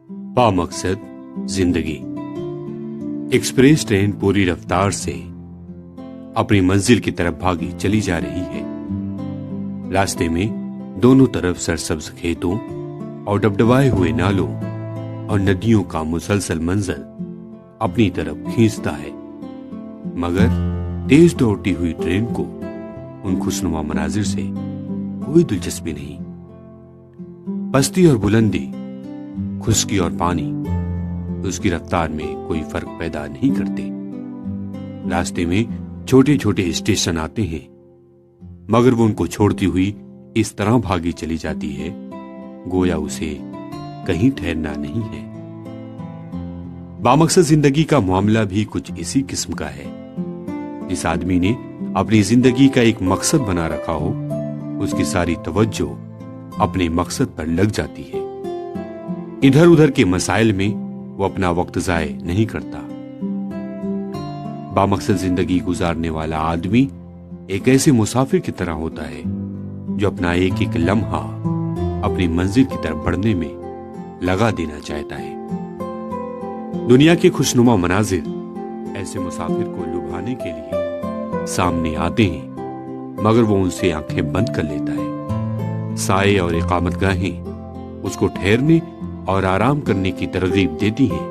बामकसद जिंदगी। Express train पूरी रफ्तार से अपनी मंजिल की तरफ भागी चली जा रही है। रास्ते में दोनों तरफ सरसब्ज खेतों और डबडबाए हुए नालों और नदियों का मुसलसल मंजर अपनी तरफ खींचता है, मगर तेज दौड़ती हुई ट्रेन को उन खुशनुमा मनाजिर से कोई दिलचस्पी नहीं। पस्ती और बुलंदी, खुश्की और पानी उसकी रफ्तार में कोई फर्क पैदा नहीं करते। रास्ते में छोटे छोटे स्टेशन आते हैं, मगर वो उनको छोड़ती हुई इस तरह भागी चली जाती है गोया उसे कहीं ठहरना नहीं है। बामकसद जिंदगी का मामला भी कुछ इसी किस्म का है। जिस आदमी ने अपनी जिंदगी का एक मकसद बना रखा हो, उसकी सारी तवज्जो अपने मकसद पर लग जाती है। इधर उधर के मसाइल में वो अपना वक्त जाय नहीं करता। बामकसद जिंदगी गुजारने वाला आदमी एक ऐसे मुसाफिर की तरह होता है जो अपना एक एक लम्हा अपनी मंजिल की तरफ बढ़ने में लगा देना चाहता है। दुनिया के खुशनुमा मनाजिर ऐसे मुसाफिर को लुभाने के लिए सामने आते हैं, मगर वो उनसे आंखें बंद कर लेता है। साए और इकामतगाहें उसको ठहरने और आराम करने की तरगीब देती हैं,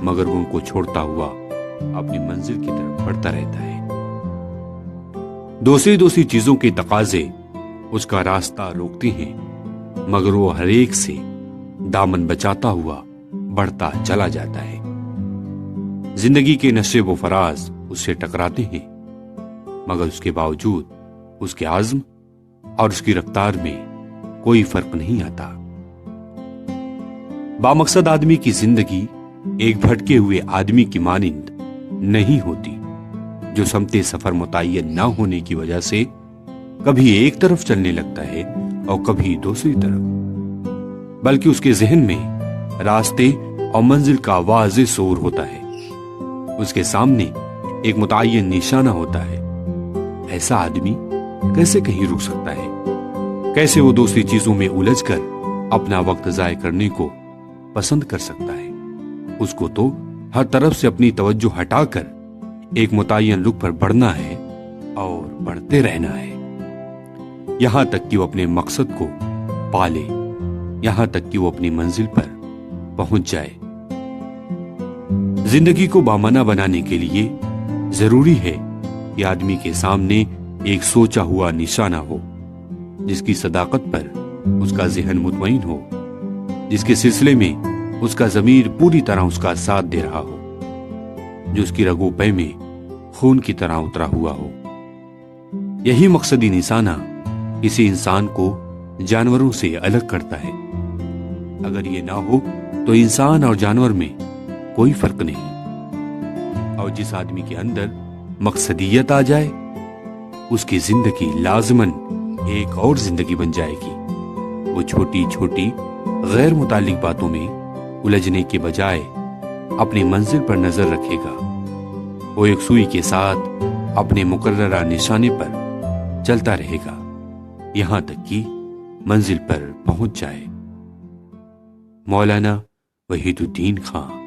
मगर वो उनको छोड़ता हुआ अपनी मंजिल की तरफ बढ़ता रहता है। दूसरी दूसरी चीजों के तकाजे उसका रास्ता रोकते हैं, मगर वो हर एक से दामन बचाता हुआ बढ़ता चला जाता है। जिंदगी के नशे व फराज उससे टकराते हैं, मगर उसके बावजूद उसके आज़्म और उसकी रफ्तार में कोई फर्क नहीं आता। बामकसद आदमी की जिंदगी एक भटके हुए आदमी की मानिंद नहीं होती, जो समते सफर मुतय्यन ना होने की वजह से कभी एक तरफ चलने लगता है और कभी दूसरी तरफ, बल्कि उसके जहन में रास्ते और मंजिल का वाज़ेह शोर होता है। उसके सामने एक मुतय्यन निशाना होता है। ऐसा आदमी कैसे कहीं रुक सकता है? कैसे वो दूसरी चीजों में उलझकर अपना वक्त जाय करने को पसंद कर सकता है? उसको तो हर तरफ से अपनी तवज्जो हटाकर एक मुतय्यन रुख पर बढ़ना है और बढ़ते रहना है, यहां तक कि वो अपने मकसद को पाले, यहां तक कि वो अपनी मंजिल पर पहुंच जाए। जिंदगी को बामाना बनाने के लिए जरूरी है कि आदमी के सामने एक सोचा हुआ निशाना हो, जिसकी सदाकत पर उसका ज़हन मुतमईन हो, जिसके सिलसिले में उसका ज़मीर पूरी तरह उसका साथ दे रहा हो, जो उसकी रगो पे में खून की तरह उतरा हुआ हो। यही मकसदी निशाना किसी इंसान को जानवरों से अलग करता है। अगर ये ना हो तो इंसान और जानवर में कोई फर्क नहीं। और जिस आदमी के अंदर मकसदियत आ जाए, उसकी जिंदगी लाजमन एक और जिंदगी बन जाएगी। वो छोटी छोटी गैर मुतालिक बातों में उलझने के बजाय अपनी मंजिल पर नजर रखेगा। वो एक सुई के साथ अपने मुकर्ररा निशाने पर चलता रहेगा, यहां तक कि मंजिल पर पहुंच जाए। मौलाना वहीदुद्दीन खां।